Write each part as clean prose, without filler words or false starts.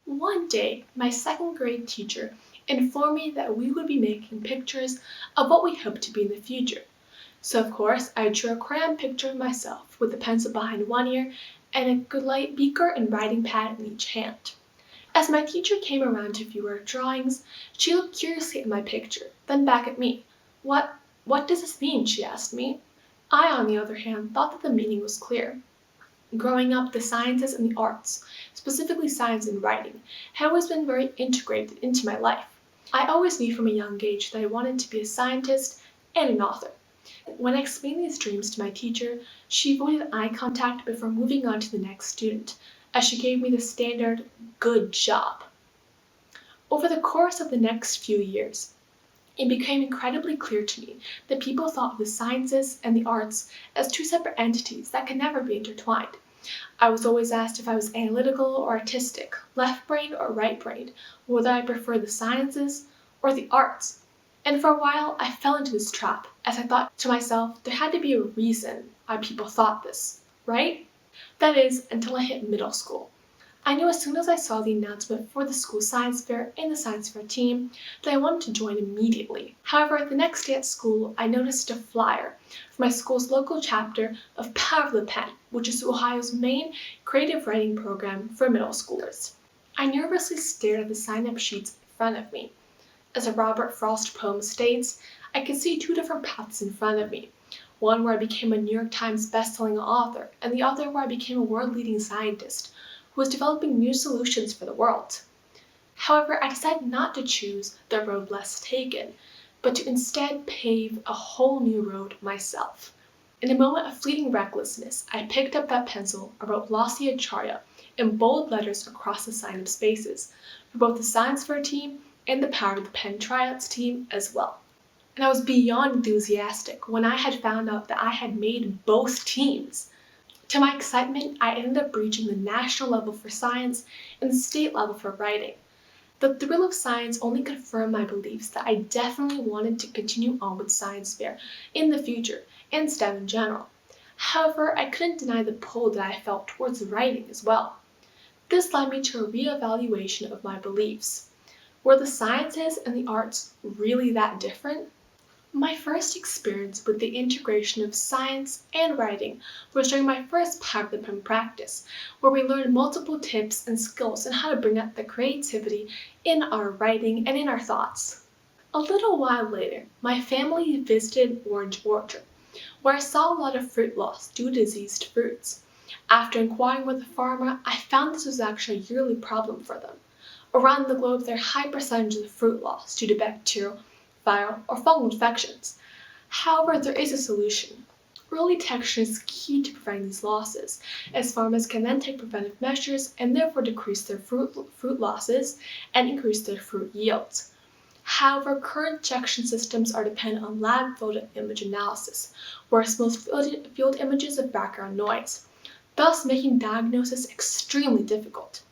One day, my second grade teacher informed me that we would be making pictures of what we hoped to be in the future. So of course, I drew a crayon picture of myself with a pencil behind one ear and a good light beaker and writing pad in each hand. As my teacher came around to view our drawings, she looked curiously at my picture, then back at me. What does this mean?" she asked me. I, on the other hand, thought that the meaning was clear. Growing up, the sciences and the arts, specifically science and writing, had always been very integrated into my life. I always knew from a young age that I wanted to be a scientist and an author. When I explained these dreams to my teacher, she avoided eye contact before moving on to the next student, as she gave me the standard "good job." Over the course of the next few years, it became incredibly clear to me that people thought of the sciences and the arts as two separate entities that could never be intertwined. I was always asked if I was analytical or artistic, left-brained or right-brained, whether I preferred the sciences or the arts. And for a while, I fell into this trap, as I thought to myself there had to be a reason why people thought this, right? That is, until I hit middle school. I knew as soon as I saw the announcement for the school science fair and the science fair team that I wanted to join immediately. However, the next day at school, I noticed a flyer for my school's local chapter of Power of the Pen, which is Ohio's main creative writing program for middle schoolers. I nervously stared at the sign-up sheets in front of me. As a Robert Frost poem states, I could see two different paths in front of me. One where I became a New York Times bestselling author, and the other where I became a world-leading scientist who was developing new solutions for the world. However, I decided not to choose the road less taken, but to instead pave a whole new road myself. In a moment of fleeting recklessness, I picked up that pencil and wrote Laasya Acharya in bold letters across the sign-up spaces for both the science fair team and the Power of the Pen tryouts team as well. And I was beyond enthusiastic when I had found out that I had made both teams. To my excitement, I ended up reaching the national level for science and the state level for writing. The thrill of science only confirmed my beliefs that I definitely wanted to continue on with science fair in the future and STEM in general. However, I couldn't deny the pull that I felt towards writing as well. This led me to a reevaluation of my beliefs. Were the sciences and the arts really that different? My first experience with the integration of science and writing was during my first Power of the Pen practice, where we learned multiple tips and skills on how to bring out the creativity in our writing and in our thoughts. A little while later, my family visited an orange orchard, where I saw a lot of fruit loss due to diseased fruits. After inquiring with the farmer, I found this was actually a yearly problem for them. Around the globe, there are high percentages of fruit loss due to bacterial, viral, or fungal infections. However, there is a solution. Early detection is key to preventing these losses, as farmers can then take preventive measures and therefore decrease their fruit losses and increase their fruit yields. However, current detection systems are dependent on lab-filled image analysis, whereas most field images have background noise, thus making diagnosis extremely difficult.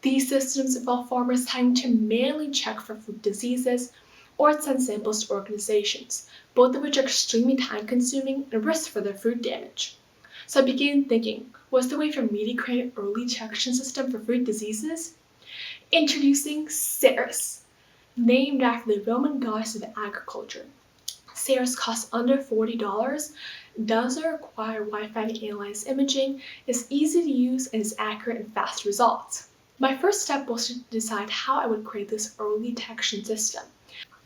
These systems involve farmers having to manually check for fruit diseases or send samples to organizations, both of which are extremely time-consuming and risk for their fruit damage. So I began thinking, what's the way for me to create an early detection system for fruit diseases? Introducing Ceres, named after the Roman goddess of agriculture. Ceres costs under $40, doesn't require Wi-Fi to analyze imaging, is easy to use, and is accurate and fast results. My first step was to decide how I would create this early detection system.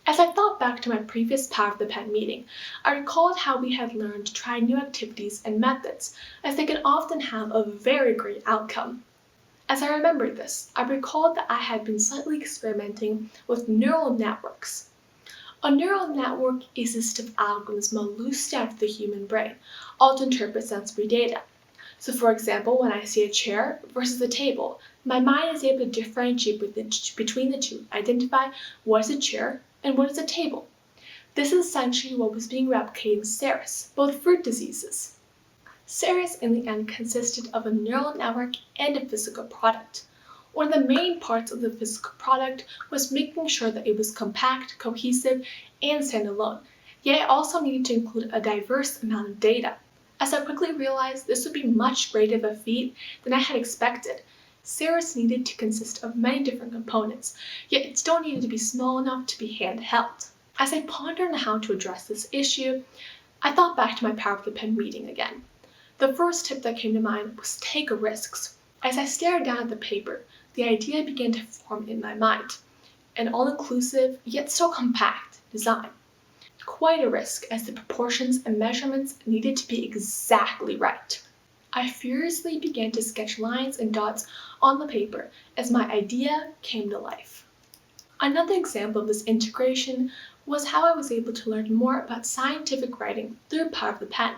As I thought back to my previous Power of the Pen meeting, I recalled how we had learned to try new activities and methods, as they can often have a very great outcome. As I remembered this, I recalled that I had been slightly experimenting with neural networks. A neural network is a system of algorithms loosely out of the human brain, all to interpret sensory data. So for example, when I see a chair versus a table, my mind is able to differentiate between the two, identify what is a chair and what is a table. This is essentially what was being replicated in Ceres, both fruit diseases. Ceres in the end consisted of a neural network and a physical product. One of the main parts of the physical product was making sure that it was compact, cohesive, and standalone, yet it also needed to include a diverse amount of data. As I quickly realized, this would be much greater of a feat than I had expected, Sarah's needed to consist of many different components, yet it still needed to be small enough to be handheld. As I pondered on how to address this issue, I thought back to my Power of the Pen meeting again. The first tip that came to mind was take risks. As I stared down at the paper, the idea began to form in my mind. An all-inclusive, yet still compact design. Quite a risk, as the proportions and measurements needed to be exactly right. I furiously began to sketch lines and dots on the paper as my idea came to life. Another example of this integration was how I was able to learn more about scientific writing through Power of the Pen.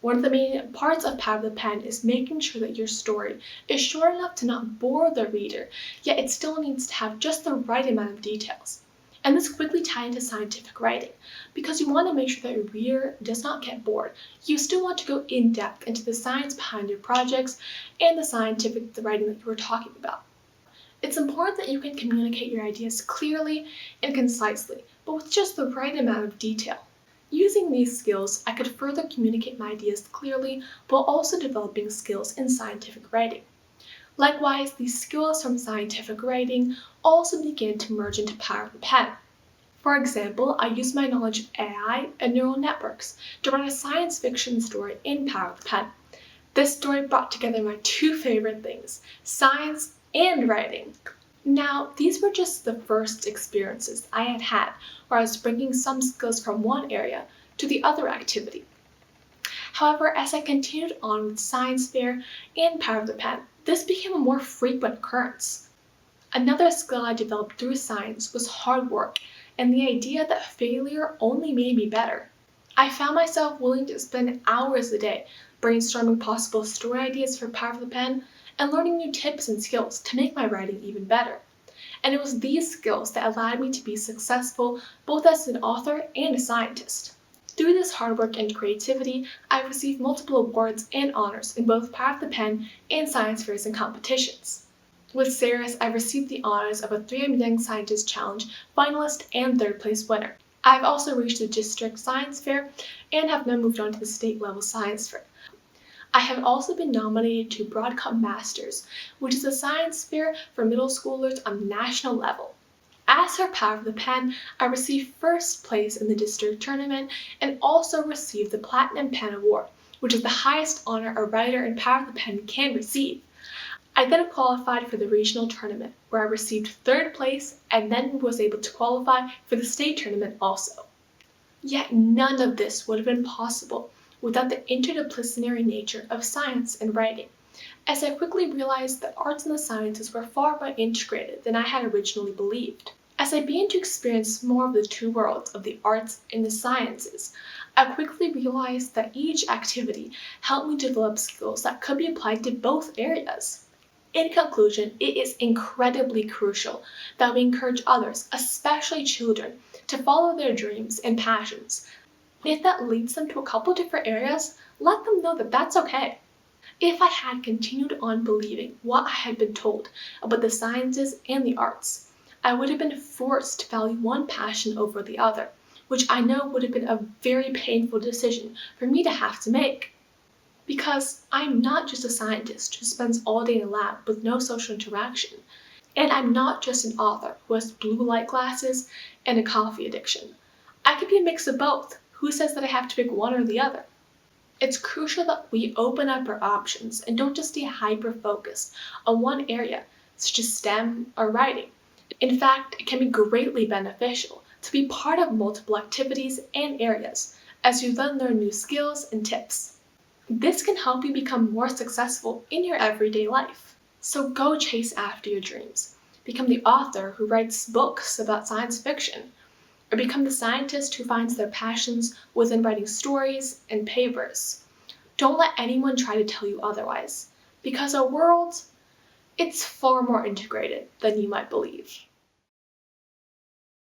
One of the main parts of Power of the Pen is making sure that your story is short enough to not bore the reader, yet it still needs to have just the right amount of details. And this quickly tied into scientific writing, because you want to make sure that your reader does not get bored. You still want to go in depth into the science behind your projects and the scientific writing that you were talking about. It's important that you can communicate your ideas clearly and concisely, but with just the right amount of detail. Using these skills, I could further communicate my ideas clearly while also developing skills in scientific writing. Likewise, these skills from scientific writing also began to merge into Power of the Pen. For example, I used my knowledge of AI and neural networks to write a science fiction story in Power of the Pen. This story brought together my two favorite things, science and writing. Now, these were just the first experiences I had had where I was bringing some skills from one area to the other activity. However, as I continued on with science fair and Power of the Pen, this became a more frequent occurrence. Another skill I developed through science was hard work and the idea that failure only made me better. I found myself willing to spend hours a day brainstorming possible story ideas for Power of the Pen and learning new tips and skills to make my writing even better. And it was these skills that allowed me to be successful both as an author and a scientist. Through this hard work and creativity, I received multiple awards and honors in both Power of the Pen and science fairs and competitions. With Sarah's, I received the honors of a 3M Young Scientist Challenge finalist and third place winner. I've also reached the district science fair and have now moved on to the state level science fair. I have also been nominated to Broadcom Masters, which is a science fair for middle schoolers on the national level. As for Power of the Pen, I received first place in the district tournament and also received the Platinum Pen Award, which is the highest honor a writer in Power of the Pen can receive. I then qualified for the regional tournament, where I received third place and then was able to qualify for the state tournament also. Yet none of this would have been possible without the interdisciplinary nature of science and writing, as I quickly realized that arts and the sciences were far more integrated than I had originally believed. As I began to experience more of the two worlds of the arts and the sciences, I quickly realized that each activity helped me develop skills that could be applied to both areas. In conclusion, it is incredibly crucial that we encourage others, especially children, to follow their dreams and passions. If that leads them to a couple different areas, let them know that that's okay. If I had continued on believing what I had been told about the sciences and the arts, I would have been forced to value one passion over the other, which I know would have been a very painful decision for me to have to make. Because I'm not just a scientist who spends all day in a lab with no social interaction, and I'm not just an author who has blue light glasses and a coffee addiction. I could be a mix of both. Who says that I have to pick one or the other? It's crucial that we open up our options and don't just stay hyper-focused on one area, such as STEM or writing. In fact, it can be greatly beneficial to be part of multiple activities and areas, as you then learn new skills and tips. This can help you become more successful in your everyday life. So go chase after your dreams. Become the author who writes books about science fiction, or become the scientist who finds their passions within writing stories and papers. Don't let anyone try to tell you otherwise, because our world, it's far more integrated than you might believe.